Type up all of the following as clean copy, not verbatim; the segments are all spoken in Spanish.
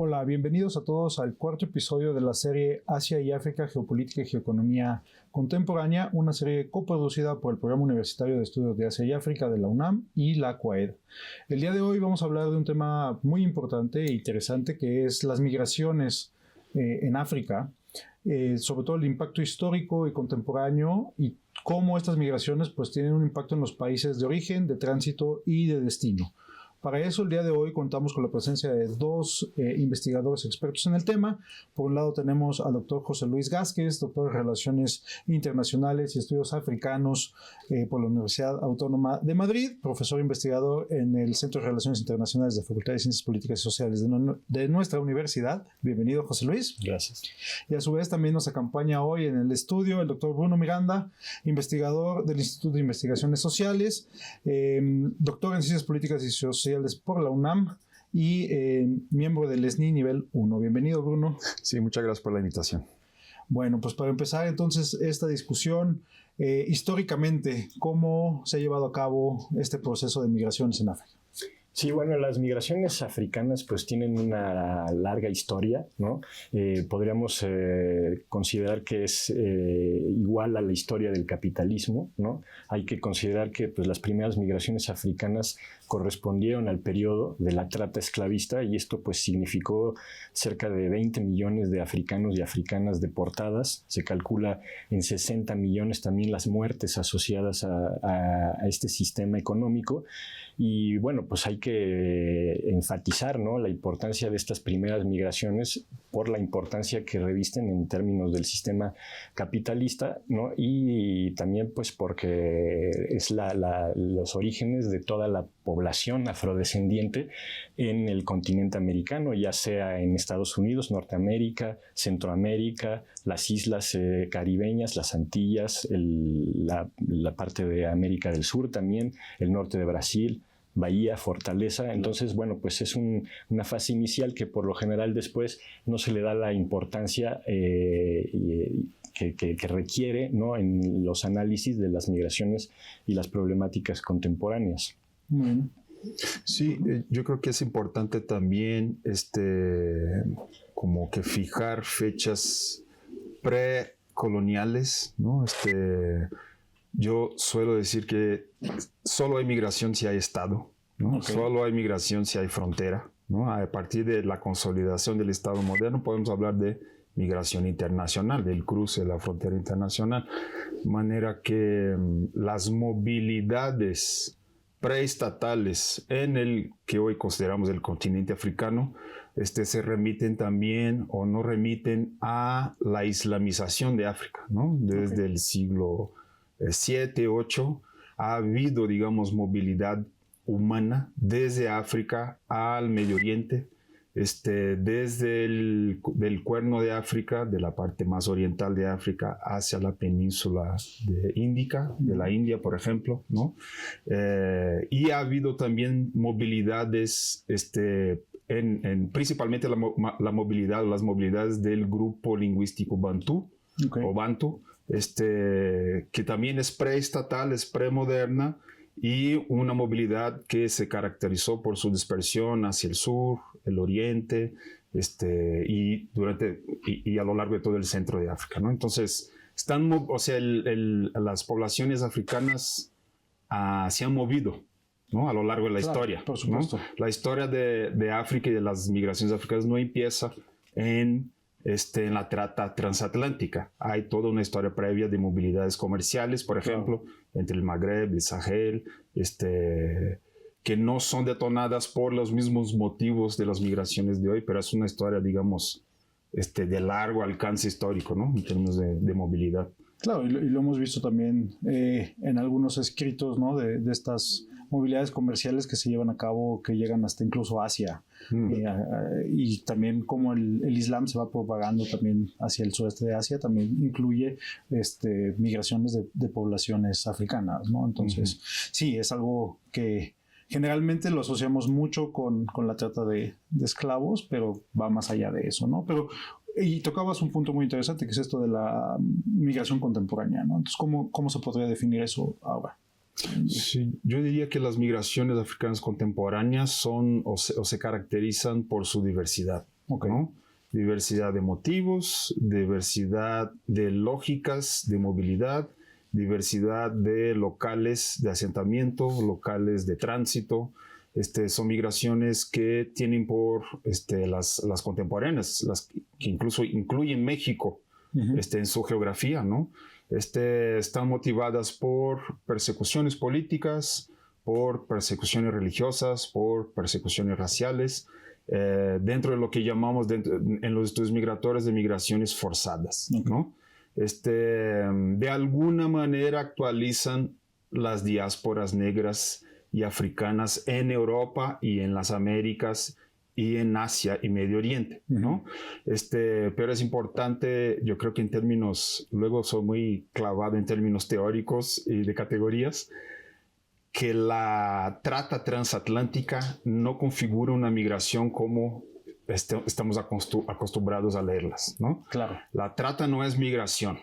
Hola, bienvenidos a todos al cuarto episodio de la serie Asia y África, Geopolítica y Geoeconomía Contemporánea, una serie coproducida por el Programa Universitario de Estudios de Asia y África de la UNAM y la CUAED. El día de hoy vamos a hablar de un tema muy importante e interesante que es las migraciones en África, sobre todo el impacto histórico y contemporáneo y cómo estas migraciones pues tienen un impacto en los países de origen, de tránsito y de destino. Para eso, el día de hoy contamos con la presencia de dos investigadores expertos en el tema. Por un lado tenemos al doctor José Luis Gázquez, doctor en Relaciones Internacionales y Estudios Africanos por la Universidad Autónoma de Madrid, profesor investigador en el Centro de Relaciones Internacionales de la Facultad de Ciencias Políticas y Sociales de nuestra universidad. Bienvenido, José Luis. Gracias. Y a su vez también nos acompaña hoy en el estudio el doctor Bruno Miranda, investigador del Instituto de Investigaciones Sociales, doctor en Ciencias Políticas y Sociales por la UNAM y miembro del SNI nivel 1. Bienvenido, Bruno. Sí, muchas gracias por la invitación. Bueno, pues para empezar entonces esta discusión, históricamente, ¿cómo se ha llevado a cabo este proceso de migraciones en África? Sí, bueno, las migraciones africanas pues tienen una larga historia, ¿no? Podríamos considerar que es igual a la historia del capitalismo, ¿no? Hay que considerar que pues, las primeras migraciones africanas correspondieron al periodo de la trata esclavista y esto pues significó cerca de 20 millones de africanos y africanas deportadas. Se calcula en 60 millones también las muertes asociadas a este sistema económico. Y bueno, pues hay que enfatizar, ¿no?, la importancia de estas primeras migraciones por la importancia que revisten en términos del sistema capitalista, ¿no? Y también pues porque es los orígenes de toda la población afrodescendiente en el continente americano, ya sea en Estados Unidos, Norteamérica, Centroamérica, las islas caribeñas, las Antillas, la parte de América del Sur también, el norte de Brasil, Bahía, Fortaleza. Entonces, bueno, pues es una fase inicial que por lo general después no se le da la importancia que requiere, ¿no?, en los análisis de las migraciones y las problemáticas contemporáneas. Bueno. Sí, yo creo que es importante también como que fijar fechas precoloniales, ¿no? Yo suelo decir que solo hay migración si hay Estado, ¿no? Okay. Solo hay migración si hay frontera, ¿no? A partir de la consolidación del Estado moderno podemos hablar de migración internacional, del cruce de la frontera internacional. De manera que las movilidades preestatales en el que hoy consideramos el continente africano se remiten también o no remiten a la islamización de África, ¿no? Desde el siglo 7, 8 ha habido, digamos, movilidad humana desde África al Medio Oriente, desde el Cuerno de África, de la parte más oriental de África, hacia la península índica, de la India, por ejemplo, ¿no? Y ha habido también movilidades, principalmente las movilidades del grupo lingüístico bantú, okay, o bantu, que también es preestatal, es premoderna, y una movilidad que se caracterizó por su dispersión hacia el sur, el oriente, y a lo largo de todo el centro de África, ¿no? Entonces, las poblaciones africanas se han movido, ¿no?, a lo largo de la historia. Por supuesto. ¿No? La historia de África y de las migraciones africanas no empieza en la trata transatlántica. Hay toda una historia previa de movilidades comerciales, por ejemplo, entre el Magreb, el Sahel, que no son detonadas por los mismos motivos de las migraciones de hoy, pero es una historia, digamos, de largo alcance histórico, ¿no?, en términos de movilidad. Claro, y lo hemos visto también en algunos escritos, ¿no?, de estas movilidades comerciales que se llevan a cabo, que llegan hasta incluso Asia, y también como el Islam se va propagando también hacia el sureste de Asia, también incluye migraciones de poblaciones africanas, ¿no? Entonces, sí, es algo que generalmente lo asociamos mucho con la trata de esclavos, pero va más allá de eso, ¿no? Y tocabas un punto muy interesante, que es esto de la migración contemporánea, ¿no? Entonces, ¿cómo se podría definir eso ahora? Sí, yo diría que las migraciones africanas contemporáneas son o se caracterizan por su diversidad, Okay. ¿no? Diversidad de motivos, diversidad de lógicas de movilidad, diversidad de locales de asentamiento, locales de tránsito. Son migraciones que tienen por las contemporáneas, las que incluso incluyen México en su geografía, ¿no? Están motivadas por persecuciones políticas, por persecuciones religiosas, por persecuciones raciales, dentro de lo que llamamos en los estudios migratorios de migraciones forzadas, ¿no? De alguna manera actualizan las diásporas negras y africanas en Europa y en las Américas y en Asia y Medio Oriente, ¿no? Pero es importante, yo creo que en términos, luego soy muy clavado en términos teóricos y de categorías, que la trata transatlántica no configura una migración como estamos acostumbrados a leerlas, ¿no? Claro. La trata no es migración,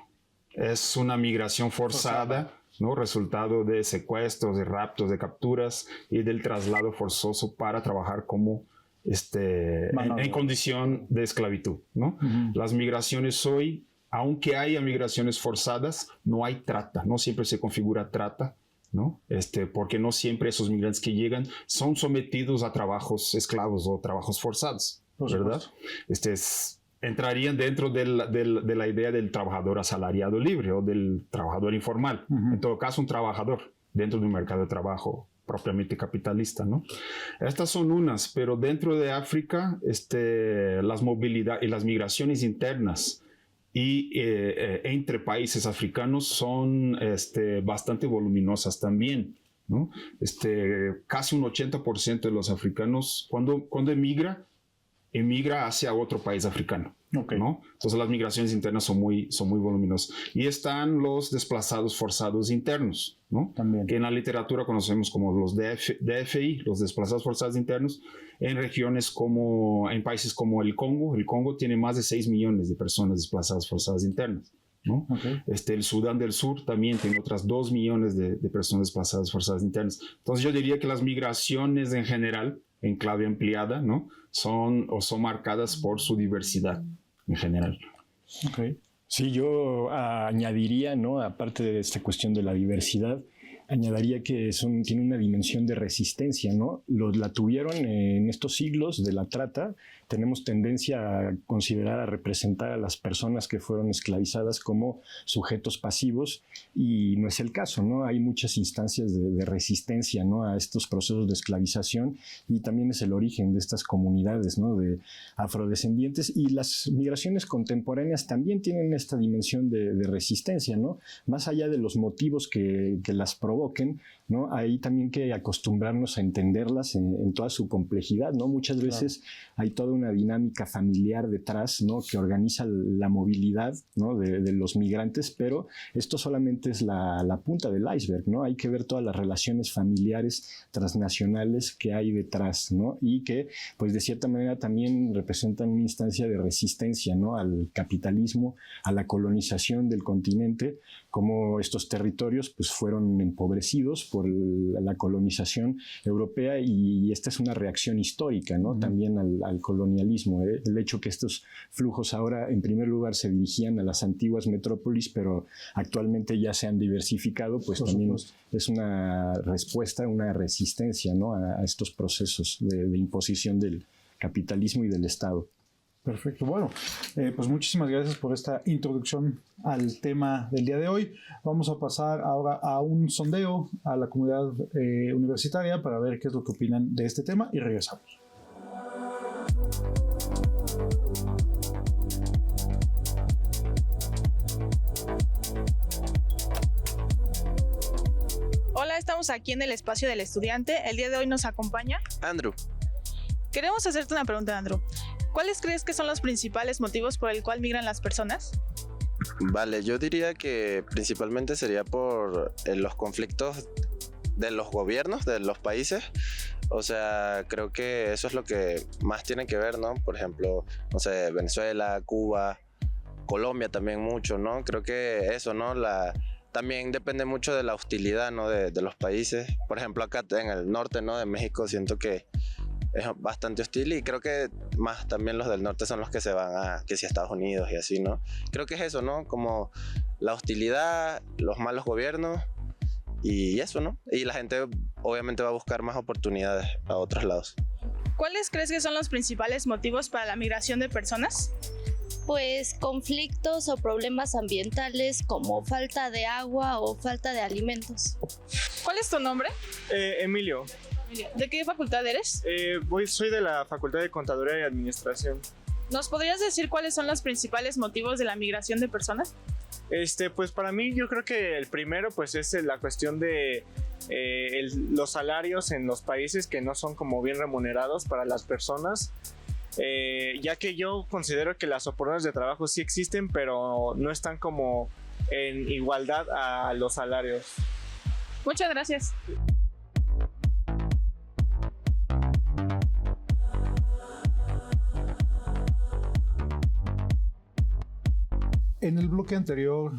es una migración forzada, ¿no? Resultado de secuestros, de raptos, de capturas y del traslado forzoso para trabajar como en condición de esclavitud, ¿no? Las migraciones hoy, aunque haya migraciones forzadas, no hay trata, no siempre se configura trata, ¿no? Porque no siempre esos migrantes que llegan son sometidos a trabajos esclavos o trabajos forzados, ¿verdad? Entrarían dentro de la idea del trabajador asalariado libre o del trabajador informal. En todo caso, un trabajador dentro de un mercado de trabajo propiamente capitalista, ¿no? Estas son unas, pero dentro de África, las movilidades y las migraciones internas y entre países africanos son bastante voluminosas también, ¿no? Casi un 80% de los africanos, cuando emigra hacia otro país africano, okay, ¿no? Entonces las migraciones internas son muy voluminosas. Y están los desplazados forzados internos, ¿no? También. Que en la literatura conocemos como los DFI, los desplazados forzados internos, en regiones en países como el Congo. El Congo tiene más de 6 millones de personas desplazadas forzadas internas, ¿no? Okay. El Sudán del Sur también tiene otras 2 millones de personas desplazadas forzadas internas. Entonces yo diría que las migraciones en general, en clave ampliada, ¿no? son marcadas por su diversidad en general. Okay. Sí, yo añadiría, ¿no? Aparte de esta cuestión de la diversidad, añadiría que tiene una dimensión de resistencia, ¿no? La tuvieron en estos siglos de la trata. Tenemos tendencia a considerar, a representar a las personas que fueron esclavizadas como sujetos pasivos, y no es el caso, ¿no? Hay muchas instancias de resistencia, ¿no? A estos procesos de esclavización, y también es el origen de estas comunidades, ¿no? De afrodescendientes, y las migraciones contemporáneas también tienen esta dimensión de resistencia, ¿no? Más allá de los motivos que las provoquen, ¿no? Hay también que acostumbrarnos a entenderlas en toda su complejidad, ¿no? Muchas veces hay toda una dinámica familiar detrás, ¿no? Que organiza la movilidad, ¿no? de los migrantes, pero esto solamente es la punta del iceberg, ¿no? Hay que ver todas las relaciones familiares transnacionales que hay detrás, ¿no? Y que, pues, de cierta manera también representan una instancia de resistencia, ¿no? Al capitalismo, a la colonización del continente, como estos territorios, pues, fueron empobrecidos por la colonización europea, y esta es una reacción histórica, ¿no? También al colonialismo. El hecho que estos flujos ahora, en primer lugar, se dirigían a las antiguas metrópolis, pero actualmente ya se han diversificado, pues también es una respuesta, una resistencia, ¿no? a estos procesos de imposición del capitalismo y del Estado. Perfecto. Bueno, pues muchísimas gracias por esta introducción al tema del día de hoy. Vamos a pasar ahora a un sondeo a la comunidad universitaria para ver qué es lo que opinan de este tema, y regresamos. Hola, estamos aquí en el espacio del estudiante. El día de hoy nos acompaña Andrew. Queremos hacerte una pregunta, Andrew. ¿Cuáles crees que son los principales motivos por el cual migran las personas? Vale, yo diría que principalmente sería por los conflictos de los gobiernos, de los países. O sea, creo que eso es lo que más tiene que ver, ¿no? Por ejemplo, no sé, Venezuela, Cuba, Colombia también mucho, ¿no? Creo que eso, ¿no? También depende mucho de la hostilidad, ¿no? De los países. Por ejemplo, acá en el norte, ¿no? De México, siento que es bastante hostil, y creo que más también los del norte son los que se van a Estados Unidos y así, ¿no? Creo que es eso, ¿no? Como la hostilidad, los malos gobiernos y eso, ¿no? Y la gente obviamente va a buscar más oportunidades a otros lados. ¿Cuáles crees que son los principales motivos para la migración de personas? Pues conflictos o problemas ambientales como falta de agua o falta de alimentos. ¿Cuál es tu nombre? Emilio. ¿De qué facultad eres? Soy de la Facultad de Contaduría y Administración. ¿Nos podrías decir cuáles son los principales motivos de la migración de personas? Pues para mí yo creo que el primero pues es la cuestión de los salarios en los países que no son como bien remunerados para las personas. Ya que yo considero que las oportunidades de trabajo sí existen, pero no están como en igualdad a los salarios. Muchas gracias. En el bloque anterior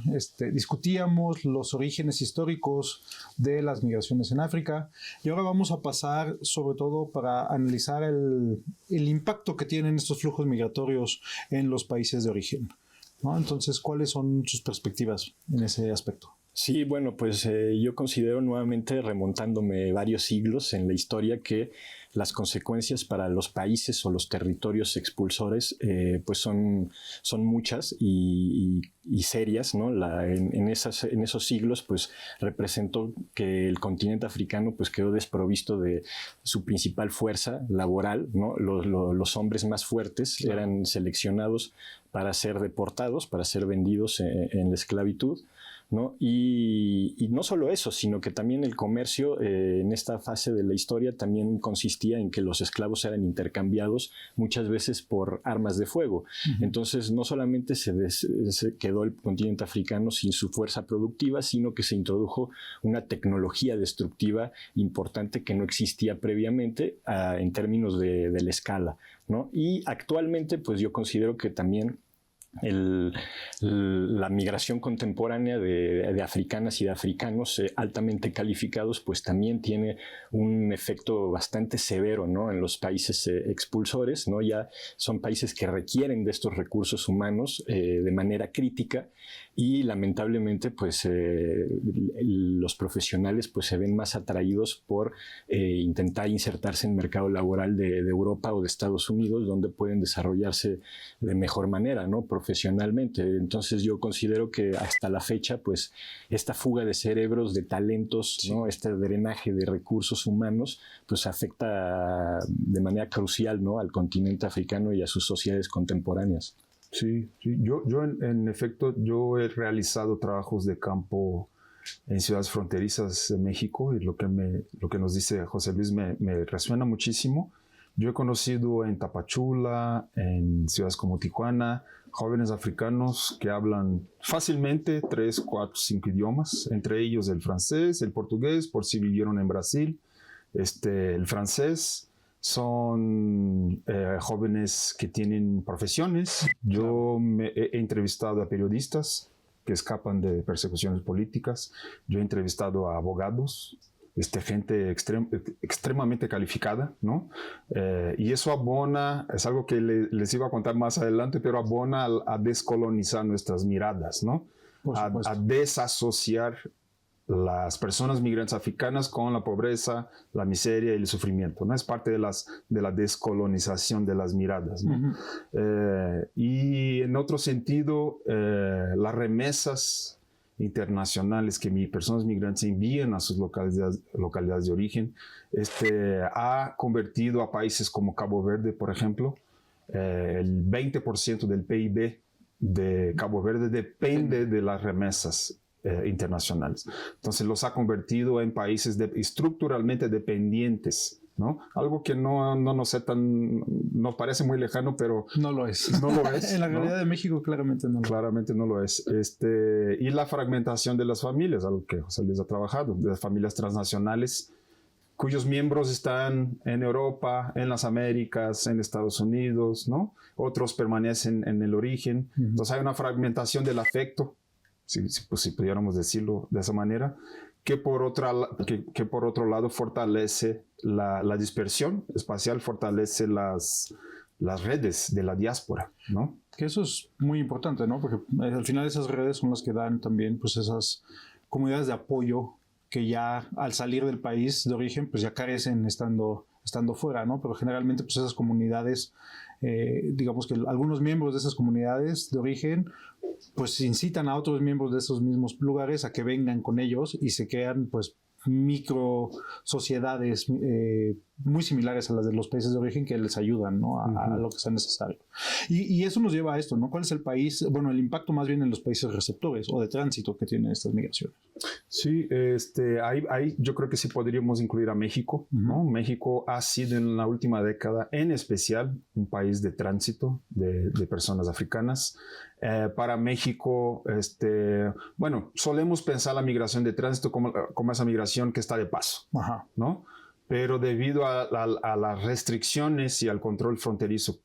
discutíamos los orígenes históricos de las migraciones en África, y ahora vamos a pasar sobre todo para analizar el impacto que tienen estos flujos migratorios en los países de origen, ¿no? Entonces, ¿cuáles son sus perspectivas en ese aspecto? Sí, bueno, pues yo considero, nuevamente remontándome varios siglos en la historia, que las consecuencias para los países o los territorios expulsores pues son muchas y serias, ¿no? En esos siglos pues representó que el continente africano pues quedó desprovisto de su principal fuerza laboral, ¿no? Los hombres más fuertes eran seleccionados para ser deportados, para ser vendidos en la esclavitud, ¿no? Y no solo eso, sino que también el comercio en esta fase de la historia también consistía en que los esclavos eran intercambiados muchas veces por armas de fuego. Entonces no solamente se quedó el continente africano sin su fuerza productiva, sino que se introdujo una tecnología destructiva importante que no existía previamente en términos de la escala, ¿no? Y actualmente pues yo considero que también la migración contemporánea de africanas y de africanos altamente calificados pues también tiene un efecto bastante severo, ¿no? En los países expulsores, ¿no? Ya son países que requieren de estos recursos humanos de manera crítica, y lamentablemente pues los profesionales pues se ven más atraídos por intentar insertarse en el mercado laboral de Europa o de Estados Unidos, donde pueden desarrollarse de mejor manera, ¿no? Profesionalmente. Entonces yo considero que hasta la fecha pues esta fuga de cerebros, de talentos, ¿no? Este drenaje de recursos humanos pues afecta de manera crucial, ¿no? Al continente africano y a sus sociedades contemporáneas. Sí. Yo en efecto, yo he realizado trabajos de campo en ciudades fronterizas de México, y lo que nos dice José Luis me resuena muchísimo. Yo he conocido en Tapachula, en ciudades como Tijuana, jóvenes africanos que hablan fácilmente 3, 4, 5 idiomas, entre ellos el francés, el portugués, por si vivieron en Brasil, el francés. Son jóvenes que tienen profesiones. Yo he entrevistado a periodistas que escapan de persecuciones políticas. Yo he entrevistado a abogados, gente extremadamente calificada, ¿no? Y eso abona, es algo que les iba a contar más adelante, pero abona a descolonizar nuestras miradas, ¿no? A desasociar las personas migrantes africanas con la pobreza, la miseria y el sufrimiento, ¿no? Es parte de la descolonización de las miradas, ¿no? Y en otro sentido, las remesas internacionales que personas migrantes envían a sus localidades de origen ha convertido a países como Cabo Verde, por ejemplo, el 20% del PIB de Cabo Verde depende de las remesas internacionales. Entonces los ha convertido en países estructuralmente dependientes, ¿no? Algo que no nos parece muy lejano, pero no lo es. No lo es. En la realidad, ¿no? De México claramente no lo es. Claramente no lo es. Y la fragmentación de las familias, algo que José Luis ha trabajado, de las familias transnacionales cuyos miembros están en Europa, en las Américas, en Estados Unidos, ¿no? Otros permanecen en el origen. Entonces hay una fragmentación del afecto, si pudiéramos decirlo de esa manera, que por otro lado fortalece la dispersión espacial, fortalece las redes de la diáspora, ¿no? Que eso es muy importante, ¿no? Porque al final esas redes son las que dan también pues esas comunidades de apoyo que ya al salir del país de origen pues ya carecen estando fuera, ¿no? Pero generalmente pues esas comunidades, digamos que algunos miembros de esas comunidades de origen pues incitan a otros miembros de esos mismos lugares a que vengan con ellos y se crean pues micro sociedades muy similares a las de los países de origen que les ayudan, ¿no? a lo que sea necesario. Y eso nos lleva a esto, ¿no? ¿Cuál es el país, bueno, el impacto más bien en los países receptores o de tránsito que tienen estas migraciones? Sí, ahí yo creo que sí podríamos incluir a México, ¿no? México ha sido en la última década, en especial, un país de tránsito de personas africanas. Para México, bueno, solemos pensar la migración de tránsito como esa migración que está de paso, ¿no? Pero debido a las restricciones y al control fronterizo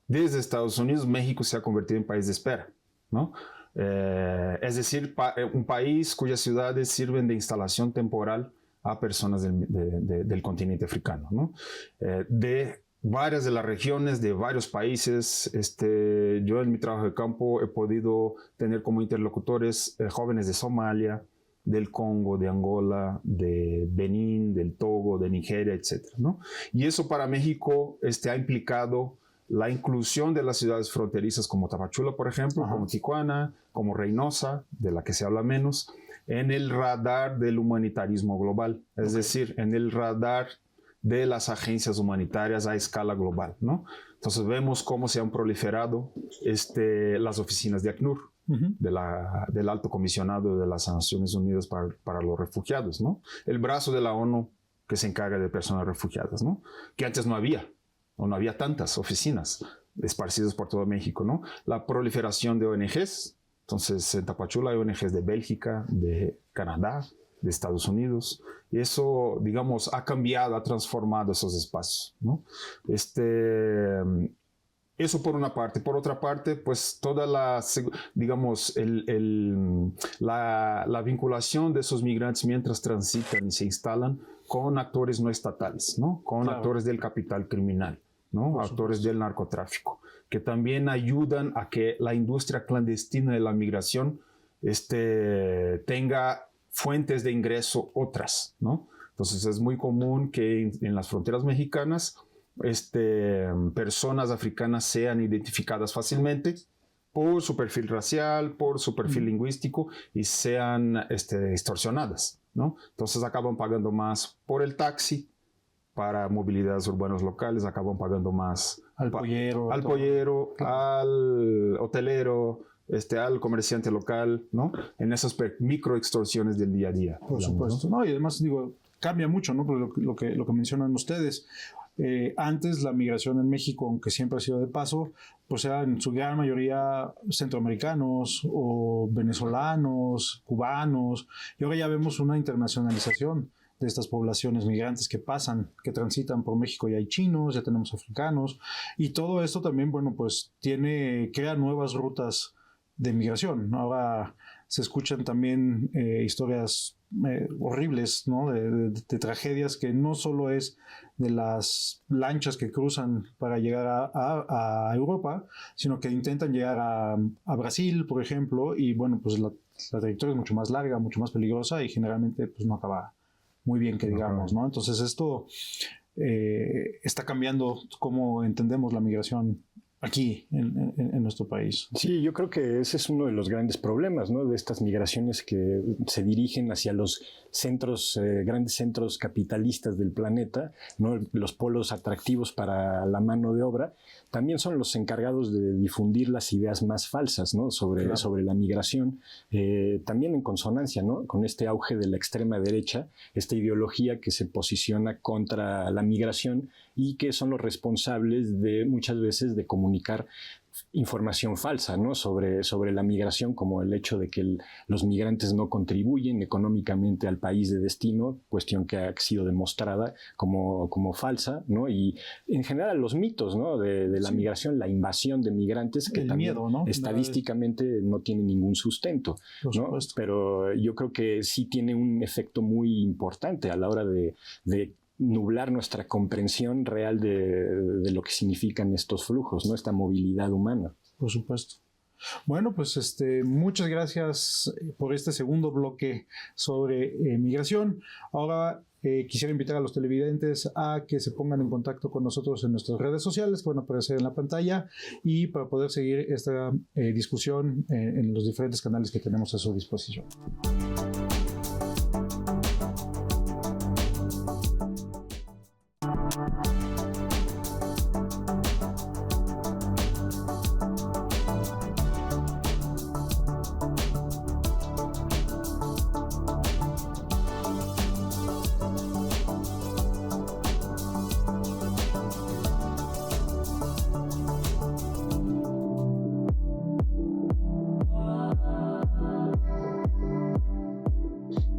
desde Estados Unidos, México se ha convertido en país de espera, ¿no? Es decir, un país cuyas ciudades sirven de instalación temporal a personas del continente africano, ¿no? De varias de las regiones, de varios países, yo en mi trabajo de campo he podido tener como interlocutores jóvenes de Somalia, del Congo, de Angola, de Benín, del Togo, de Nigeria, etc., ¿no? Y eso para México ha implicado la inclusión de las ciudades fronterizas como Tapachula, por ejemplo, como Tijuana, como Reynosa, de la que se habla menos, en el radar del humanitarismo global, es decir, en el radar de las agencias humanitarias a escala global, ¿no? Entonces vemos cómo se han proliferado las oficinas de ACNUR, del Alto Comisionado de las Naciones Unidas para los Refugiados, ¿no? El brazo de la ONU que se encarga de personas refugiadas, ¿no? Que antes no había, o no había tantas oficinas esparcidas por todo México, ¿no? La proliferación de ONGs, entonces en Tapachula hay ONGs de Bélgica, de Canadá, de Estados Unidos, y eso, digamos, ha cambiado, ha transformado esos espacios, ¿no? Eso por una parte. Por otra parte, pues toda digamos, la vinculación de esos migrantes mientras transitan y se instalan con actores no estatales, ¿no? Con actores del capital criminal, ¿no? Actores del narcotráfico, que también ayudan a que la industria clandestina de la migración tenga fuentes de ingreso otras, ¿no? Entonces es muy común que en las fronteras mexicanas personas africanas sean identificadas fácilmente por su perfil racial, por su perfil lingüístico y sean extorsionadas, ¿no? Entonces acaban pagando más por el taxi para movilidades urbanas locales, acaban pagando más al pollero, al hotelero, al comerciante local, ¿no? En esas micro extorsiones del día a día. Por supuesto, ¿no? Y además, digo, cambia mucho, ¿no? Lo que mencionan ustedes. Antes la migración en México, aunque siempre ha sido de paso, pues eran en su gran mayoría centroamericanos o venezolanos, cubanos, y ahora ya vemos una internacionalización de estas poblaciones migrantes que pasan, que transitan por México. Ya hay chinos, ya tenemos africanos, y todo esto también, bueno, pues crea nuevas rutas de migración. Ahora se escuchan también historias horribles, ¿no? De tragedias que no solo es de las lanchas que cruzan para llegar a Europa, sino que intentan llegar a Brasil, por ejemplo, y bueno, pues la trayectoria es mucho más larga, mucho más peligrosa y generalmente pues no acaba muy bien, que digamos, ¿no? Entonces esto está cambiando cómo entendemos la migración aquí en nuestro país. Sí, yo creo que ese es uno de los grandes problemas, ¿no? De estas migraciones que se dirigen hacia los centros, grandes centros capitalistas del planeta, ¿no? Los polos atractivos para la mano de obra, también son los encargados de difundir las ideas más falsas, ¿no? sobre la migración, también en consonancia, ¿no? Con este auge de la extrema derecha, esta ideología que se posiciona contra la migración y que son los responsables de muchas veces de comunicar información falsa, ¿no? sobre la migración, como el hecho de que los migrantes no contribuyen económicamente al país de destino, cuestión que ha sido demostrada como falsa, ¿no? Y en general los mitos, ¿no? de la migración, la invasión de migrantes, que también miedo, ¿no? Estadísticamente no tiene ningún sustento, ¿no? Pero yo creo que sí tiene un efecto muy importante a la hora de nublar nuestra comprensión real de lo que significan estos flujos, ¿no? Esta movilidad humana. Por supuesto. Bueno, pues muchas gracias por este segundo bloque sobre migración. Ahora quisiera invitar a los televidentes a que se pongan en contacto con nosotros en nuestras redes sociales que van a aparecer en la pantalla y para poder seguir esta discusión en los diferentes canales que tenemos a su disposición.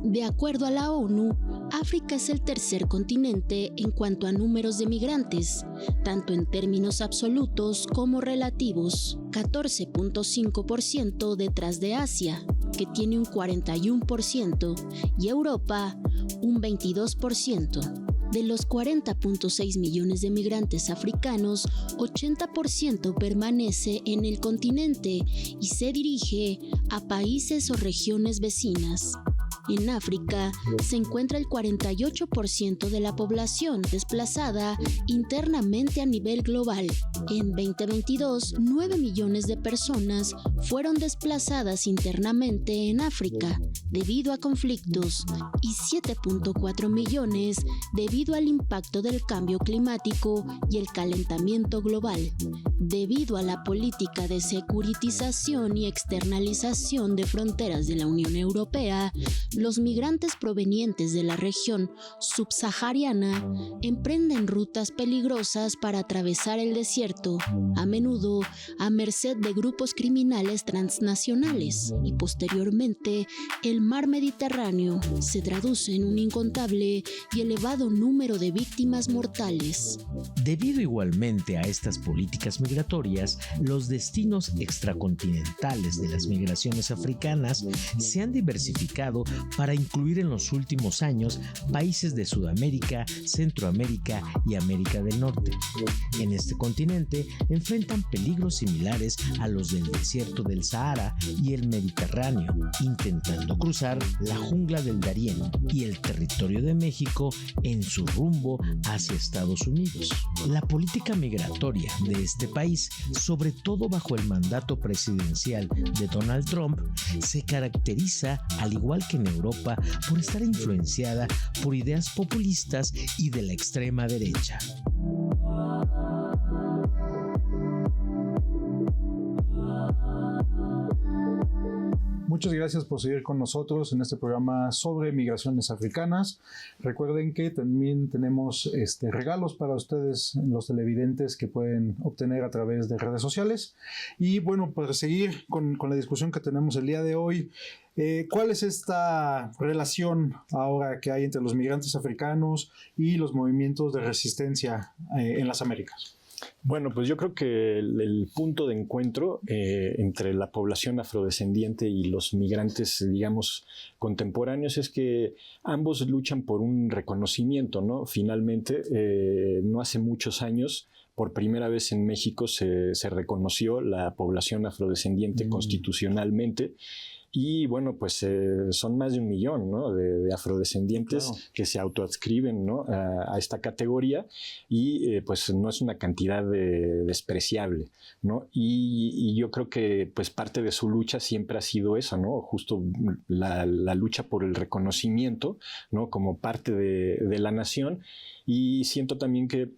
De acuerdo a la ONU, África es el tercer continente en cuanto a números de migrantes, tanto en términos absolutos como relativos, 14.5% detrás de Asia, que tiene un 41%, y Europa, un 22%. De los 40.6 millones de migrantes africanos, 80% permanece en el continente y se dirige a países o regiones vecinas. En África se encuentra el 48% de la población desplazada internamente a nivel global. En 2022, 9 millones de personas fueron desplazadas internamente en África debido a conflictos y 7.4 millones debido al impacto del cambio climático y el calentamiento global. Debido a la política de securitización y externalización de fronteras de la Unión Europea, los migrantes provenientes de la región subsahariana emprenden rutas peligrosas para atravesar el desierto, a menudo a merced de grupos criminales transnacionales, y posteriormente el mar Mediterráneo se traduce en un incontable y elevado número de víctimas mortales. Debido igualmente a estas políticas migratorias, los destinos extracontinentales de las migraciones africanas se han diversificado para incluir en los últimos años países de Sudamérica, Centroamérica y América del Norte. En este continente enfrentan peligros similares a los del desierto del Sahara y el Mediterráneo, intentando cruzar la jungla del Darién y el territorio de México en su rumbo hacia Estados Unidos. La política migratoria de este país, sobre todo bajo el mandato presidencial de Donald Trump, se caracteriza, al igual que en Europa, por estar influenciada por ideas populistas y de la extrema derecha. Muchas gracias por seguir con nosotros en este programa sobre migraciones africanas. Recuerden que también tenemos regalos para ustedes, los televidentes, que pueden obtener a través de redes sociales. Y bueno, para seguir con la discusión que tenemos el día de hoy, ¿cuál es esta relación ahora que hay entre los migrantes africanos y los movimientos de resistencia en las Américas? Bueno, pues yo creo que el punto de encuentro entre la población afrodescendiente y los migrantes, digamos, contemporáneos, es que ambos luchan por un reconocimiento, ¿no? Finalmente, no hace muchos años, por primera vez en México se reconoció la población afrodescendiente constitucionalmente. Y bueno, pues son más de 1 millón, ¿no? de afrodescendientes, claro, que se autoadscriben, ¿no? a esta categoría, y pues no es una cantidad despreciable, ¿no? Y yo creo que pues parte de su lucha siempre ha sido esa, ¿no? Justo la lucha por el reconocimiento, ¿no? Como parte de la nación. Y siento también que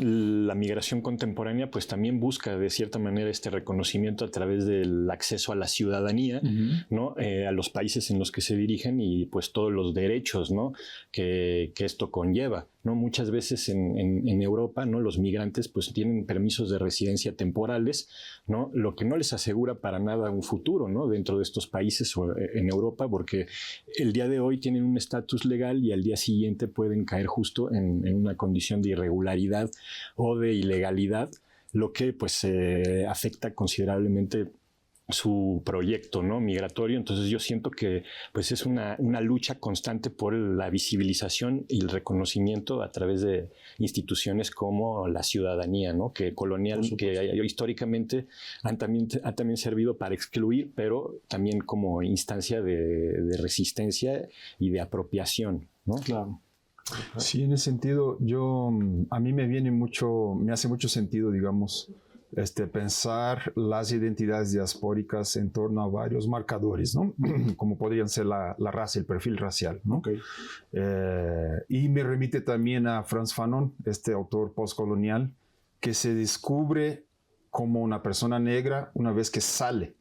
la migración contemporánea pues también busca de cierta manera este reconocimiento a través del acceso a la ciudadanía, ¿no? A los países en los que se dirigen, y pues todos los derechos, ¿no? que esto conlleva. ¿no? Muchas veces en Europa, ¿no? Los migrantes pues tienen permisos de residencia temporales, ¿no? Lo que no les asegura para nada un futuro, ¿no? Dentro de estos países o en Europa, porque el día de hoy tienen un estatus legal y al día siguiente pueden caer justo en una condición de irregularidad o de ilegalidad, lo que pues afecta considerablemente su proyecto, ¿no? Migratorio. Entonces yo siento que pues es una lucha constante por la visibilización y el reconocimiento a través de instituciones como la ciudadanía, ¿no? Que históricamente han también servido para excluir, pero también como instancia de resistencia y de apropiación, ¿no? Claro. Sí, en ese sentido, a mí me hace mucho sentido, digamos, pensar las identidades diaspóricas en torno a varios marcadores, ¿no? Como podrían ser la raza, el perfil racial, ¿no? Okay. Y me remite también a Frantz Fanon, este autor postcolonial, que se descubre como una persona negra una vez que sale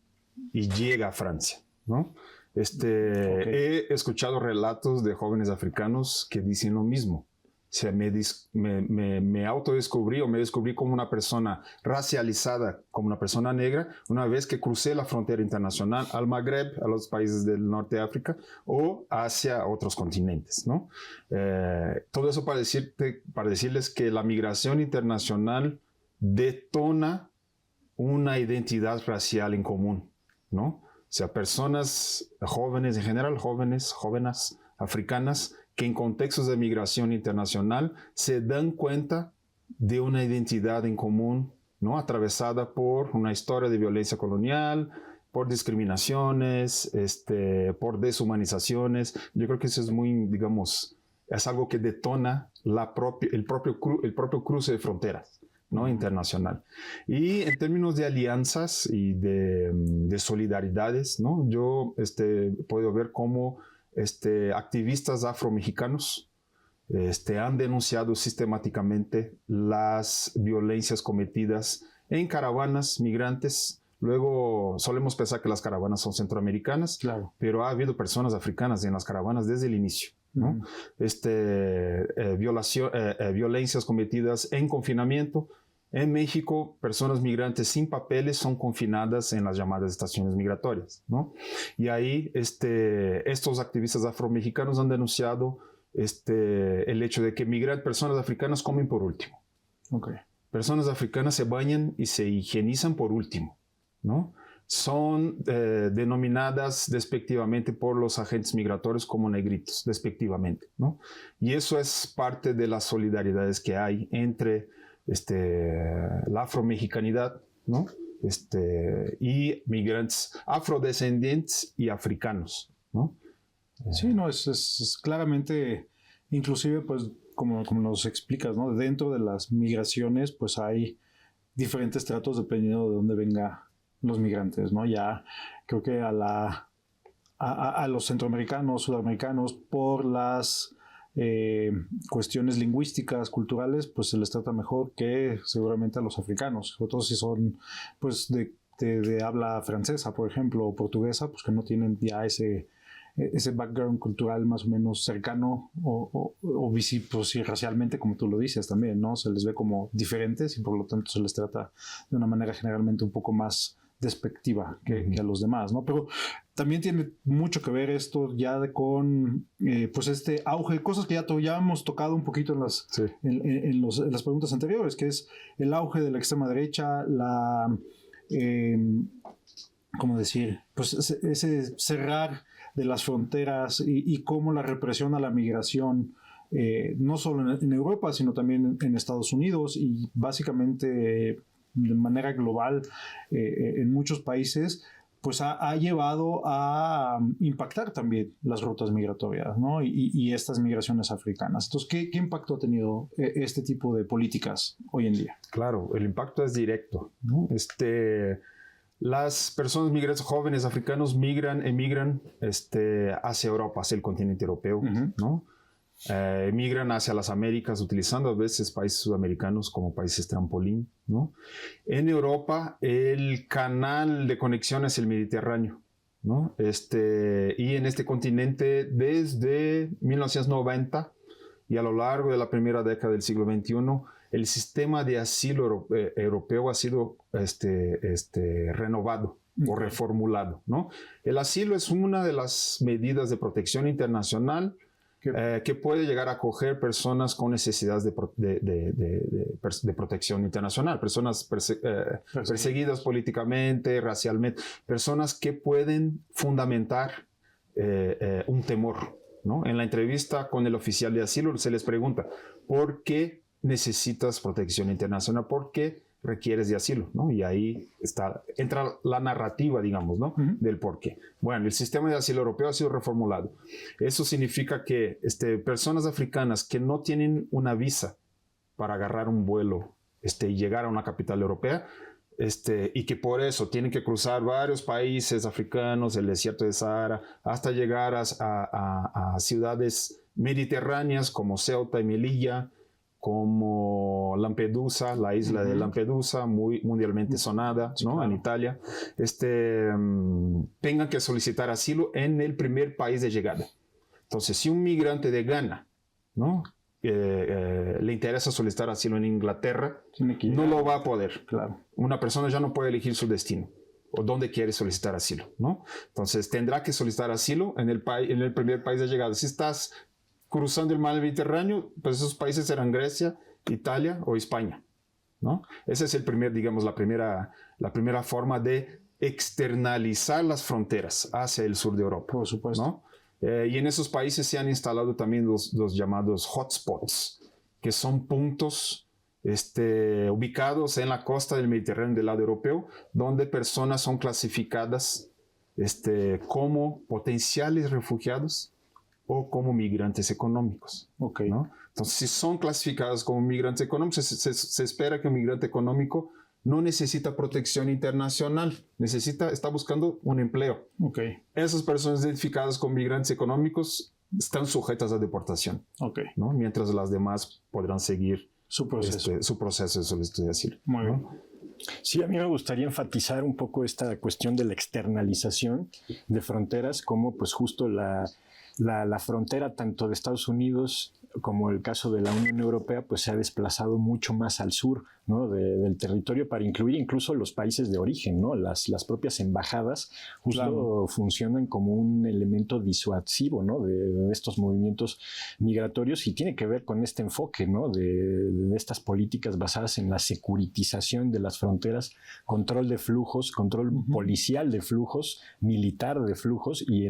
y llega a Francia, ¿no? He escuchado relatos de jóvenes africanos que dicen lo mismo. O sea, me autodescubrí o me descubrí como una persona racializada, como una persona negra, una vez que crucé la frontera internacional al Magreb, a los países del norte de África o hacia otros continentes, ¿no? Todo eso para decirles que la migración internacional detona una identidad racial en común, ¿no? O sea, personas jóvenes, en general jóvenes africanas, que en contextos de migración internacional se dan cuenta de una identidad en común, ¿no? Atravesada por una historia de violencia colonial, por discriminaciones, por deshumanizaciones. Yo creo que eso es muy, digamos, es algo que detona el propio cruce de fronteras, ¿no? Internacional. Y en términos de alianzas y de solidaridades, ¿no? Yo puedo ver cómo activistas afromexicanos han denunciado sistemáticamente las violencias cometidas en caravanas migrantes. Luego solemos pensar que las caravanas son centroamericanas, claro, pero ha habido personas africanas en las caravanas desde el inicio, ¿no? Violencias cometidas en confinamiento. En México, personas migrantes sin papeles son confinadas en las llamadas estaciones migratorias, ¿no? Y ahí estos activistas afromexicanos han denunciado el hecho de que personas africanas comen por último. Okay. Personas africanas se bañan y se higienizan por último, ¿no? Son denominadas despectivamente por los agentes migratorios como negritos, despectivamente, ¿no? Y eso es parte de las solidaridades que hay entre la afromexicanidad, ¿no? Y migrantes afrodescendientes y africanos, ¿no? Sí, no, es claramente, inclusive, pues, como nos explicas, ¿no? Dentro de las migraciones, pues hay diferentes tratos dependiendo de dónde vengan los migrantes, ¿no? Ya creo que a los centroamericanos, sudamericanos, por las cuestiones lingüísticas, culturales, pues se les trata mejor que seguramente a los africanos, sobre todo si son pues de habla francesa, por ejemplo, o portuguesa, pues que no tienen ya ese background cultural más o menos cercano o pues, sí, racialmente, como tú lo dices también, ¿no? Se les ve como diferentes y por lo tanto se les trata de una manera generalmente un poco más despectiva que a los demás, ¿no? Pero también tiene mucho que ver esto ya con pues auge, cosas que ya hemos tocado un poquito en las preguntas anteriores, que es el auge de la extrema derecha, ¿cómo decir? Pues ese cerrar de las fronteras y cómo la represión a la migración, no solo en Europa, sino también en Estados Unidos y básicamente de manera global en muchos países, pues ha llevado a impactar también las rutas migratorias, ¿no? Y estas migraciones africanas. Entonces, ¿qué impacto ha tenido este tipo de políticas hoy en día? Claro, el impacto es directo, ¿no? Las personas migrantes jóvenes africanos emigran hacia Europa, hacia el continente europeo, ¿no? Emigran hacia las Américas utilizando a veces países sudamericanos como países trampolín, ¿no? En Europa el canal de conexión es el Mediterráneo, ¿no? Y en este continente desde 1990 y a lo largo de la primera década del siglo XXI, el sistema de asilo europeo ha sido renovado o reformulado, ¿no? El asilo es una de las medidas de protección internacional que puede llegar a acoger personas con necesidades de protección internacional, personas perseguidas políticamente, racialmente, personas que pueden fundamentar un temor, ¿no? En la entrevista con el oficial de asilo se les pregunta, ¿por qué necesitas protección internacional? ¿Por qué requieres de asilo? ¿No? Y ahí entra la narrativa, digamos, ¿no? Del por qué. Bueno, el sistema de asilo europeo ha sido reformulado. Eso significa que personas africanas que no tienen una visa para agarrar un vuelo y llegar a una capital europea, y que por eso tienen que cruzar varios países africanos, el desierto de Sahara, hasta llegar a ciudades mediterráneas como Ceuta y Melilla, como Lampedusa, la isla de Lampedusa, muy mundialmente sonada, ¿no? Claro. En Italia, tengan que solicitar asilo en el primer país de llegada. Entonces, si un migrante de Ghana, ¿no? Le interesa solicitar asilo en Inglaterra, no lo va a poder. Claro. Una persona ya no puede elegir su destino o dónde quiere solicitar asilo, ¿no? Entonces, tendrá que solicitar asilo en el primer país de llegada. Si estás cruzando el mar Mediterráneo, pues esos países serán Grecia, Italia o España, ¿no? Esa es la primera forma de externalizar las fronteras hacia el sur de Europa. Por supuesto. ¿No? Y en esos países se han instalado también los llamados hotspots, que son puntos ubicados en la costa del Mediterráneo del lado europeo, donde personas son clasificadas como potenciales refugiados o como migrantes económicos. Okay. ¿No? Entonces, si son clasificados como migrantes económicos, se espera que un migrante económico no necesita protección internacional, está buscando un empleo. Okay. Esas personas identificadas como migrantes económicos están sujetas a deportación, okay, ¿no? Mientras las demás podrán seguir su proceso de solicitud de asilo. Muy bien. ¿No? Sí, a mí me gustaría enfatizar un poco esta cuestión de la externalización de fronteras, como pues justo la frontera tanto de Estados Unidos como el caso de la Unión Europea, pues se ha desplazado mucho más al sur, ¿no? del territorio para incluir incluso los países de origen, ¿no? Las propias embajadas justo claro, funcionan como un elemento disuasivo, ¿no? de estos movimientos migratorios, y tiene que ver con este enfoque, ¿no? de estas políticas basadas en la securitización de las fronteras, control de flujos, control policial de flujos, militar de flujos, y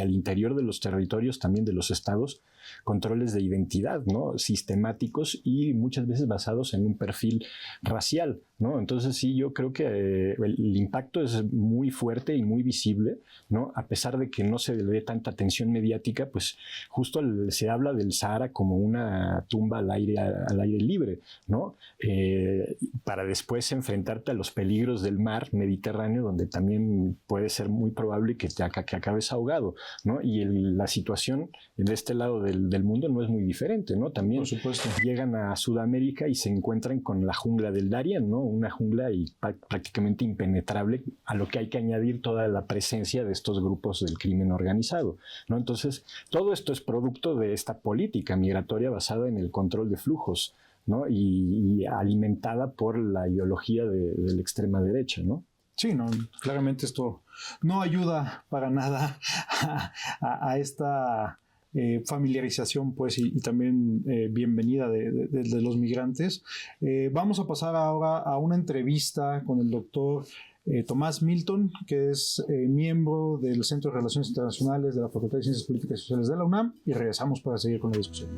al interior de los territorios también de los estados, controles de identidad, ¿no? Sistemáticos y muchas veces basados en un perfil racial, ¿no? Entonces sí, yo creo que el impacto es muy fuerte y muy visible, ¿no? A pesar de que no se le dé tanta atención mediática, pues justo se habla del Sahara como una tumba al aire libre, ¿no? Para después enfrentarte a los peligros del mar Mediterráneo, donde también puede ser muy probable que acabes ahogado, ¿no? Y la situación de este lado del mundo no es muy diferente, ¿no? También por supuesto, llegan a Sudamérica y se encuentran con la jungla del Darién, ¿no? Una jungla prácticamente impenetrable, a lo que hay que añadir toda la presencia de estos grupos del crimen organizado, ¿no? Entonces, todo esto es producto de esta política migratoria basada en el control de flujos, ¿no? Y alimentada por la ideología de la extrema derecha, ¿no? Sí, no, claramente esto no ayuda para nada a esta familiarización, pues, y también bienvenida de los migrantes. Vamos a pasar ahora a una entrevista con el doctor Tomás Milton, que es miembro del Centro de Relaciones Internacionales de la Facultad de Ciencias Políticas y Sociales de la UNAM, y regresamos para seguir con la discusión.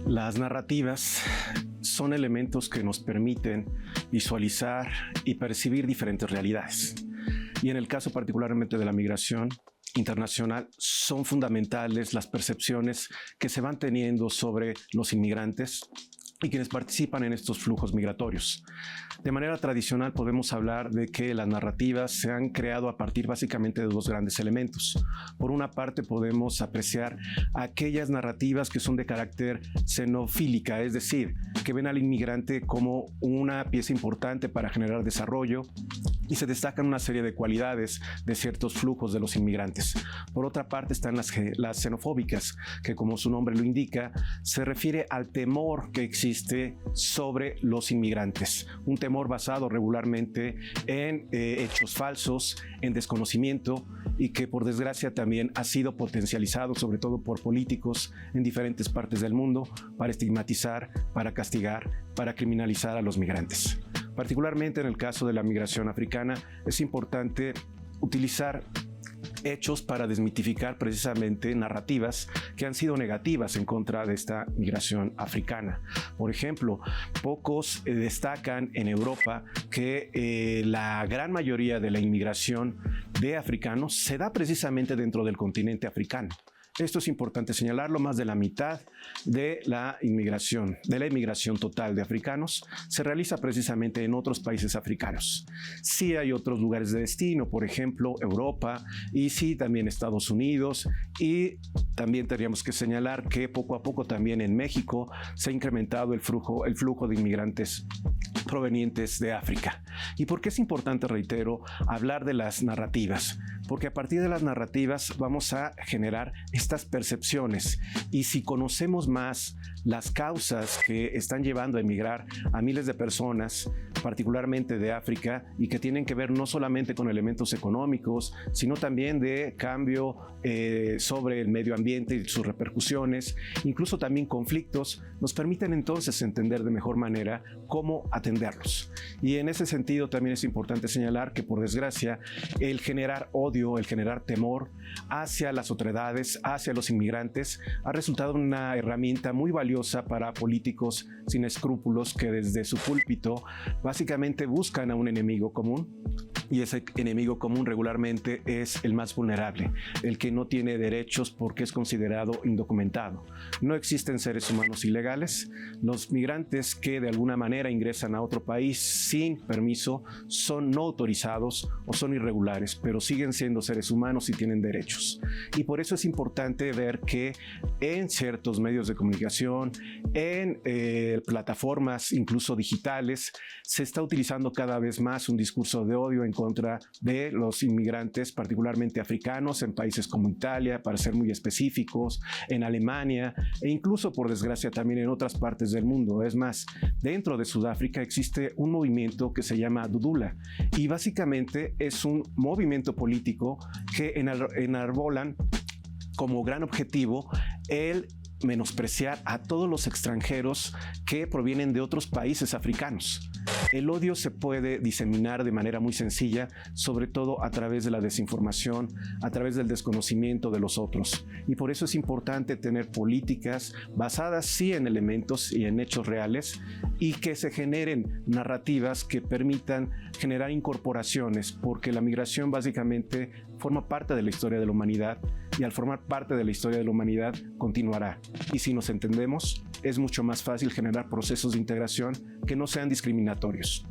Las narrativas son elementos que nos permiten visualizar y percibir diferentes realidades. Y en el caso particularmente de la migración internacional, son fundamentales las percepciones que se van teniendo sobre los inmigrantes y quienes participan en estos flujos migratorios. De manera tradicional podemos hablar de que las narrativas se han creado a partir básicamente de dos grandes elementos. Por una parte podemos apreciar aquellas narrativas que son de carácter xenofílica, es decir, que ven al inmigrante como una pieza importante para generar desarrollo y se destacan una serie de cualidades de ciertos flujos de los inmigrantes. Por otra parte están las xenofóbicas, que como su nombre lo indica, se refiere al temor que existe sobre los inmigrantes. Un temor basado regularmente en hechos falsos, en desconocimiento y que por desgracia también ha sido potencializado sobre todo por políticos en diferentes partes del mundo para estigmatizar, para castigar, para criminalizar a los migrantes. Particularmente en el caso de la migración africana, es importante utilizar hechos para desmitificar precisamente narrativas que han sido negativas en contra de esta migración africana. Por ejemplo, pocos destacan en Europa que la gran mayoría de la inmigración de africanos se da precisamente dentro del continente africano. Esto es importante señalarlo, más de la mitad de la inmigración total de africanos se realiza precisamente en otros países africanos. Sí hay otros lugares de destino, por ejemplo, Europa y sí también Estados Unidos, y también tendríamos que señalar que poco a poco también en México se ha incrementado el flujo de inmigrantes provenientes de África. ¿Y por qué es importante, reitero, hablar de las narrativas? Porque a partir de las narrativas vamos a generar estas percepciones, y si conocemos más las causas que están llevando a emigrar a miles de personas, particularmente de África, y que tienen que ver no solamente con elementos económicos, sino también de cambio sobre el medio ambiente y sus repercusiones, incluso también conflictos, nos permiten entonces entender de mejor manera cómo atenderlos. Y en ese sentido también es importante señalar que, por desgracia, el generar odio, el generar temor hacia las otredades, hacia los inmigrantes, ha resultado una herramienta muy valiosa para políticos sin escrúpulos que desde su púlpito básicamente buscan a un enemigo común, y ese enemigo común regularmente es el más vulnerable, el que no tiene derechos porque es considerado indocumentado. No existen seres humanos ilegales. Los migrantes que de alguna manera ingresan a otro país sin permiso son no autorizados o son irregulares, pero siguen siendo seres humanos y tienen derechos. Y por eso es importante ver que en ciertos medios de comunicación, en plataformas incluso digitales, se está utilizando cada vez más un discurso de odio en contra de los inmigrantes, particularmente africanos, en países como Italia, para ser muy específicos, en Alemania e incluso, por desgracia, también en otras partes del mundo. Es más, dentro de Sudáfrica existe un movimiento que se llama Dudula, y básicamente es un movimiento político que enarbolan como gran objetivo el menospreciar a todos los extranjeros que provienen de otros países africanos. El odio se puede diseminar de manera muy sencilla, sobre todo a través de la desinformación, a través del desconocimiento de los otros. Y por eso es importante tener políticas basadas sí en elementos y en hechos reales, y que se generen narrativas que permitan generar incorporaciones, porque la migración básicamente forma parte de la historia de la humanidad, y al formar parte de la historia de la humanidad continuará. Y si nos entendemos, es mucho más fácil generar procesos de integración que no sean discriminatorios.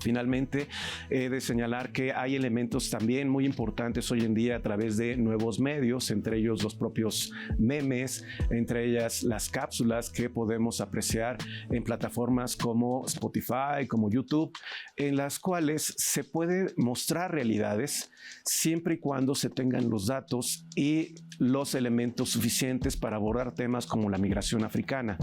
Finalmente, he de señalar que hay elementos también muy importantes hoy en día a través de nuevos medios, entre ellos los propios memes, entre ellas las cápsulas que podemos apreciar en plataformas como Spotify, como YouTube, en las cuales se puede mostrar realidades siempre y cuando se tengan los datos y los elementos suficientes para abordar temas como la migración africana.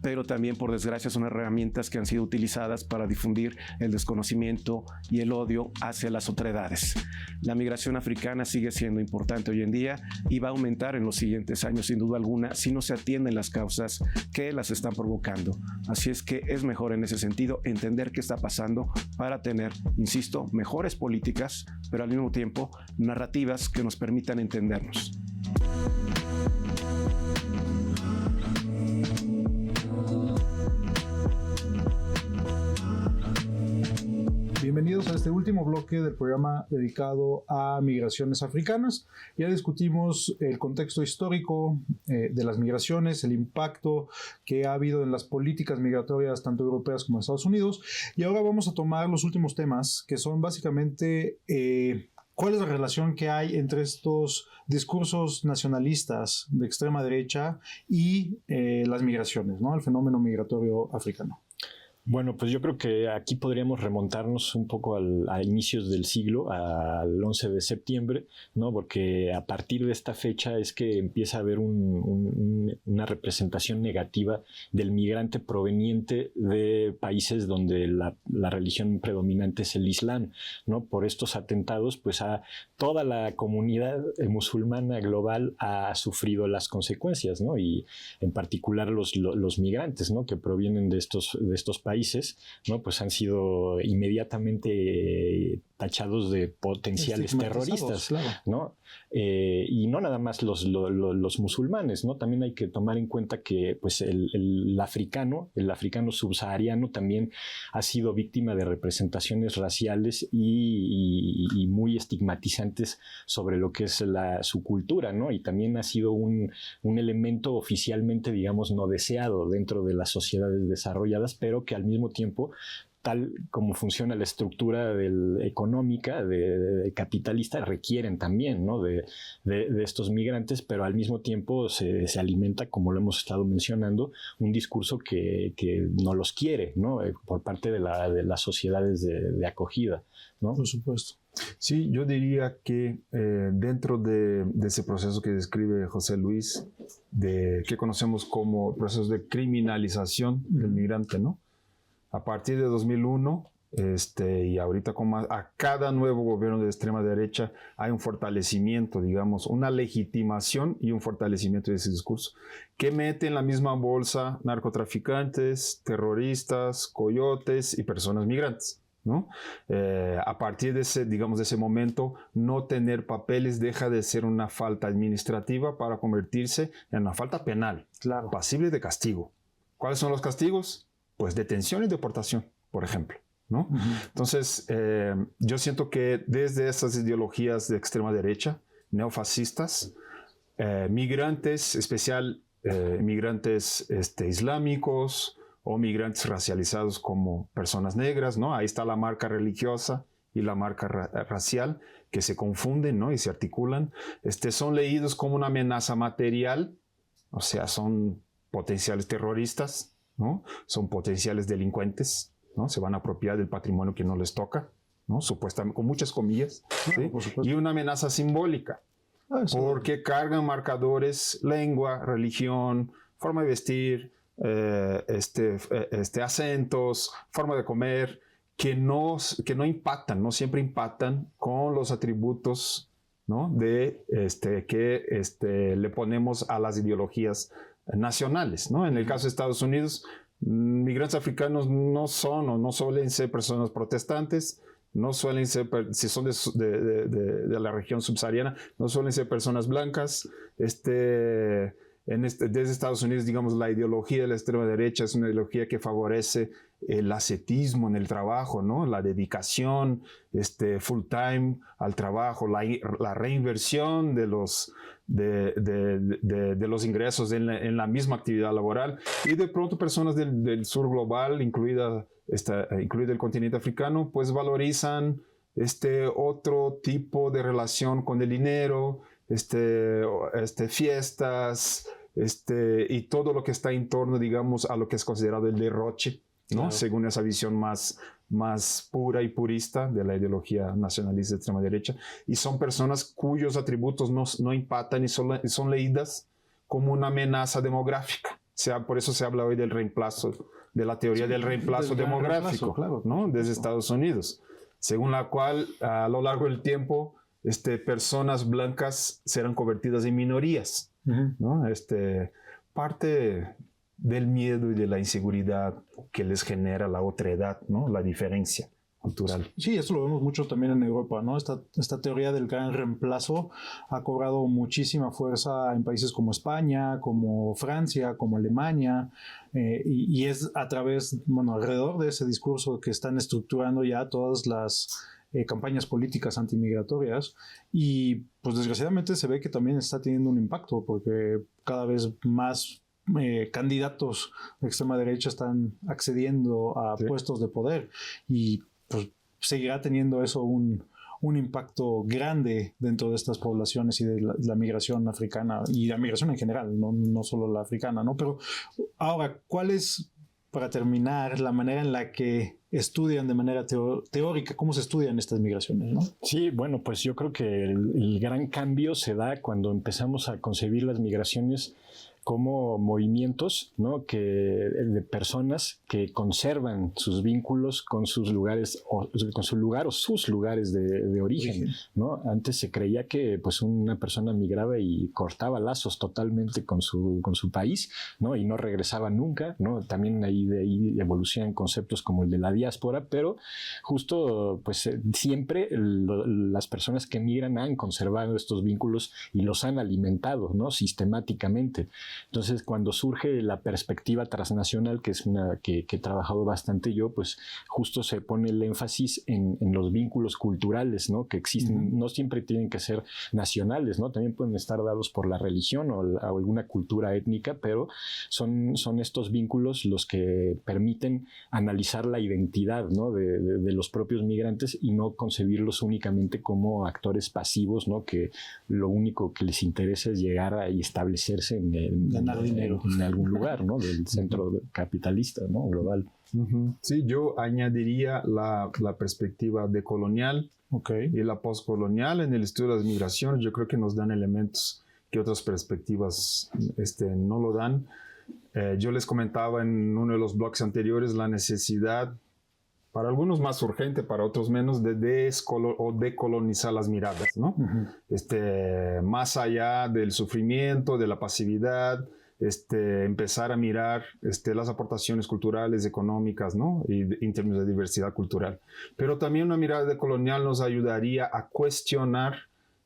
Pero también, por desgracia, son herramientas que han sido utilizadas para difundir el desconocimiento y el odio hacia las otredades. La migración africana sigue siendo importante hoy en día y va a aumentar en los siguientes años, sin duda alguna, si no se atienden las causas que las están provocando. Así es que es mejor en ese sentido entender qué está pasando para tener, insisto, mejores políticas, pero al mismo tiempo narrativas que nos permitan entendernos. Bienvenidos bienvenidos a este último bloque del programa dedicado a migraciones africanas. Ya discutimos el contexto histórico de las migraciones, el impacto que ha habido en las políticas migratorias tanto europeas como de Estados Unidos, y ahora vamos a tomar los últimos temas, que son básicamente cuál es la relación que hay entre estos discursos nacionalistas de extrema derecha y las migraciones, ¿no? El fenómeno migratorio africano. Bueno, pues yo creo que aquí podríamos remontarnos un poco a inicios del siglo, al 11 de septiembre, ¿no? Porque a partir de esta fecha es que empieza a haber una representación negativa del migrante proveniente de países donde la religión predominante es el Islam, ¿no? Por estos atentados, pues toda la comunidad musulmana global ha sufrido las consecuencias, ¿no? Y en particular los migrantes, ¿no? Que provienen de estos países, ¿no? Pues han sido inmediatamente tachados de potenciales terroristas, claro, ¿no? Y no nada más los musulmanes, ¿no? También hay que tomar en cuenta que pues el africano subsahariano también ha sido víctima de representaciones raciales y muy estigmatizantes sobre lo que es su cultura, ¿no? Y también ha sido un elemento oficialmente, digamos, no deseado dentro de las sociedades desarrolladas, pero que al mismo tiempo, tal como funciona la estructura económica, capitalista, requieren también, ¿no? de estos migrantes, pero al mismo tiempo se alimenta, como lo hemos estado mencionando, un discurso que no los quiere, ¿no? Por parte de las sociedades de acogida, ¿no? Por supuesto. Sí, yo diría que dentro de ese proceso que describe José Luis, que conocemos como proceso de criminalización del migrante, ¿no? A partir de 2001, y ahorita a cada nuevo gobierno de extrema derecha hay un fortalecimiento, digamos, una legitimación y un fortalecimiento de ese discurso, que mete en la misma bolsa narcotraficantes, terroristas, coyotes y personas migrantes, ¿no? A partir de ese momento, no tener papeles deja de ser una falta administrativa para convertirse en una falta penal, claro, pasible de castigo. ¿Cuáles son los castigos? Pues detención y deportación, por ejemplo, ¿no? Uh-huh. Entonces, yo siento que desde esas ideologías de extrema derecha, neofascistas, migrantes, migrantes islámicos o migrantes racializados como personas negras, ¿no? Ahí está la marca religiosa y la marca racial que se confunden, ¿no? Y se articulan. Son leídos como una amenaza material, o sea, son potenciales terroristas, ¿no? Son potenciales delincuentes, ¿no? Se van a apropiar del patrimonio que no les toca, ¿no? Supuestamente, con muchas comillas, ¿sí? Y una amenaza simbólica, porque cargan marcadores, lengua, religión, forma de vestir, acentos, forma de comer, que no impactan, no siempre impactan con los atributos, ¿no? que le ponemos a las ideologías nacionales, ¿no? En el caso de Estados Unidos, migrantes africanos no suelen ser personas protestantes, no suelen ser, si son de la región subsahariana, no suelen ser personas blancas. Desde Estados Unidos, digamos, la ideología de la extrema derecha es una ideología que favorece el ascetismo en el trabajo, ¿no? La dedicación full time al trabajo, la reinversión de los ingresos en la misma actividad laboral, y de pronto personas del sur global, incluido el continente africano, pues valorizan otro tipo de relación con el dinero, fiestas, y todo lo que está en torno, digamos, a lo que es considerado el derroche, ¿no? Claro. Según esa visión más pura y purista de la ideología nacionalista de extrema derecha, y son personas cuyos atributos no impactan y son leídas como una amenaza demográfica. Por eso se habla hoy del reemplazo, de la teoría del reemplazo demográfico, claro, ¿no? Desde Estados Unidos, según la cual a lo largo del tiempo personas blancas serán convertidas en minorías, ¿no? Parte del miedo y de la inseguridad que les genera la otredad, ¿no? La diferencia cultural. Sí, eso lo vemos mucho también en Europa, ¿no? Esta teoría del gran reemplazo ha cobrado muchísima fuerza en países como España, como Francia, como Alemania, y es a través, alrededor de ese discurso que están estructurando ya todas las campañas políticas antimigratorias, y pues desgraciadamente se ve que también está teniendo un impacto porque cada vez más candidatos de extrema derecha están accediendo a puestos de poder, y pues seguirá teniendo eso un impacto grande dentro de estas poblaciones y de la migración africana y la migración en general, no solo la africana, ¿no? Pero ahora, ¿cuál es, para terminar, la manera en la que estudian de manera teórica, cómo se estudian estas migraciones, ¿no? Sí, bueno, pues yo creo que el gran cambio se da cuando empezamos a concebir las migraciones como movimientos, ¿no? De personas que conservan sus vínculos con sus lugares o sus lugares de origen, ¿no? Antes se creía que pues una persona migraba y cortaba lazos totalmente con su país, ¿no? Y no regresaba nunca, ¿no? También de ahí evolucionan conceptos como el de la diáspora, pero justo pues siempre las personas que migran han conservado estos vínculos y los han alimentado, ¿no? Sistemáticamente. Entonces, cuando surge la perspectiva transnacional, que es una que he trabajado bastante yo, pues justo se pone el énfasis en los vínculos culturales, ¿no? Que existen, no siempre tienen que ser nacionales, ¿no? También pueden estar dados por la religión o alguna cultura étnica, pero son estos vínculos los que permiten analizar la identidad, ¿no? de los propios migrantes y no concebirlos únicamente como actores pasivos, ¿no? Que lo único que les interesa es llegar y establecerse en algún lugar, ¿no? Del centro capitalista, ¿no? Global. Sí, yo añadiría la perspectiva decolonial y la postcolonial en el estudio de las migraciones. Yo creo que nos dan elementos que otras perspectivas no lo dan. Yo les comentaba en uno de los blogs anteriores la necesidad, para algunos más urgente, para otros menos, de decolonizar las miradas, ¿no? Más allá del sufrimiento, de la pasividad, empezar a mirar las aportaciones culturales, económicas, ¿no? Y en términos de diversidad cultural. Pero también una mirada decolonial nos ayudaría a cuestionar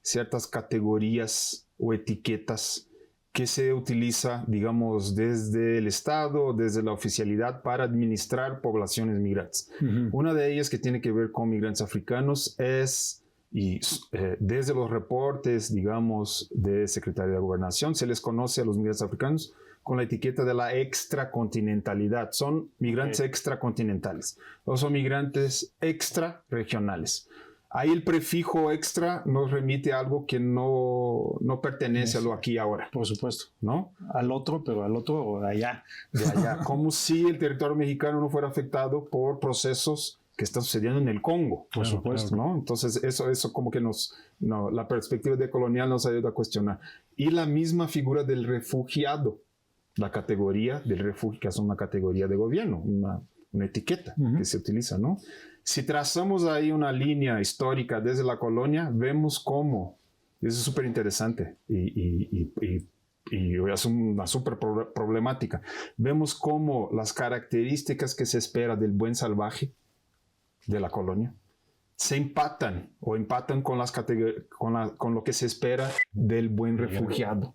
ciertas categorías o etiquetas que se utiliza, digamos, desde el Estado, desde la oficialidad para administrar poblaciones migrantes. Una de ellas que tiene que ver con migrantes africanos es, desde los reportes, digamos, de Secretaría de Gobernación, se les conoce a los migrantes africanos con la etiqueta de la extracontinentalidad. Son migrantes extracontinentales o son migrantes extrarregionales. Ahí el prefijo extra nos remite a algo que no pertenece a lo aquí y ahora. Por supuesto. ¿No? Al otro, pero al otro o de allá. De allá. Como si el territorio mexicano no fuera afectado por procesos que están sucediendo en el Congo. Por supuesto. ¿No? Entonces eso como que la perspectiva decolonial nos ayuda a cuestionar. Y la misma figura del refugiado. La categoría del refugio, que es una categoría de gobierno, una etiqueta que se utiliza, ¿no? Si trazamos ahí una línea histórica desde la colonia, vemos cómo, eso es súper interesante y es una súper problemática, vemos cómo las características que se espera del buen salvaje de la colonia se empatan con lo que se espera del buen refugiado,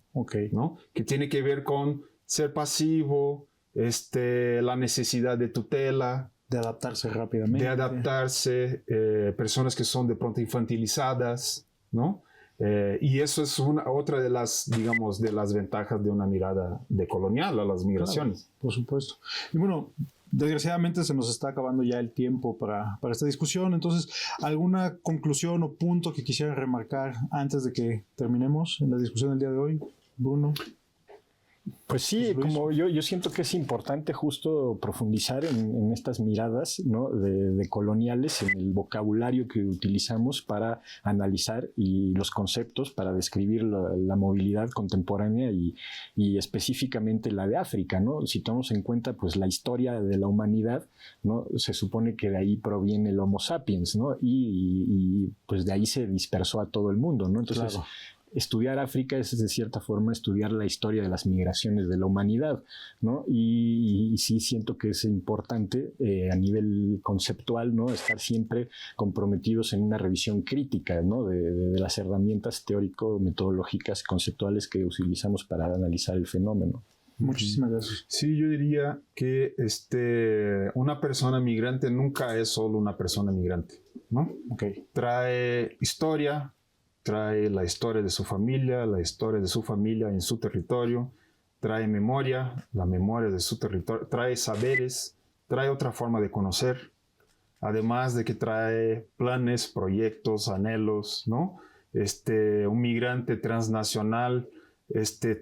¿no? Que tiene que ver con ser pasivo, la necesidad de tutela, de adaptarse rápidamente. De adaptarse, personas que son de pronto infantilizadas, ¿no? Y eso es otra de las, digamos, de las ventajas de una mirada decolonial a las migraciones. Claro, por supuesto. Y bueno, desgraciadamente se nos está acabando ya el tiempo para esta discusión. Entonces, ¿alguna conclusión o punto que quisieran remarcar antes de que terminemos en la discusión del día de hoy, Bruno? Pues sí, como yo siento que es importante justo profundizar en estas miradas, ¿no? de coloniales, en el vocabulario que utilizamos para analizar y los conceptos para describir la movilidad contemporánea y específicamente la de África, ¿no? Si tomamos en cuenta pues la historia de la humanidad, ¿no? Se supone que de ahí proviene el Homo sapiens, ¿no? Y pues de ahí se dispersó a todo el mundo, ¿no? Entonces, claro. estudiar África es de cierta forma estudiar la historia de las migraciones de la humanidad, ¿no? Y sí siento que es importante a nivel conceptual, ¿no? Estar siempre comprometidos en una revisión crítica, ¿no? de las herramientas teórico-metodológicas conceptuales que utilizamos para analizar el fenómeno. Muchísimas gracias. Sí, yo diría que una persona migrante nunca es solo una persona migrante, ¿no? Okay. Trae historia, trae la historia de su familia, la historia de su familia en su territorio, trae memoria, la memoria de su territorio, trae saberes, trae otra forma de conocer, además de que trae planes, proyectos, anhelos, ¿no? Un migrante transnacional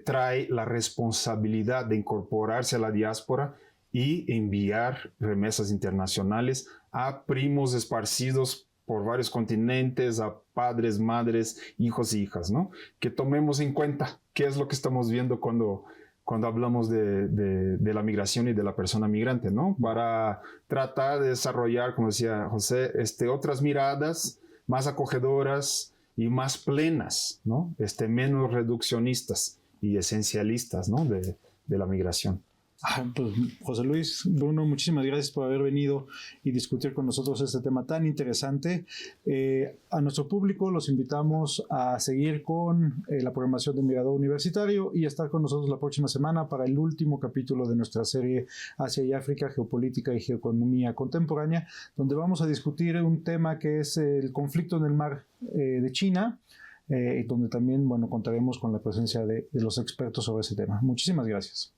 trae la responsabilidad de incorporarse a la diáspora y enviar remesas internacionales a primos esparcidos por varios continentes, a padres, madres, hijos y hijas, ¿no? Que tomemos en cuenta qué es lo que estamos viendo cuando hablamos de la migración y de la persona migrante, ¿no? Para tratar de desarrollar, como decía José, otras miradas más acogedoras y más plenas, ¿no? Menos reduccionistas y esencialistas, ¿no? de la migración. Pues, José Luis, Bruno, muchísimas gracias por haber venido y discutir con nosotros este tema tan interesante. A nuestro público los invitamos a seguir con la programación de Mirador Universitario y a estar con nosotros la próxima semana para el último capítulo de nuestra serie Asia y África, Geopolítica y Geoeconomía Contemporánea, donde vamos a discutir un tema que es el conflicto en el mar de China, donde también, bueno, contaremos con la presencia de los expertos sobre ese tema. Muchísimas gracias.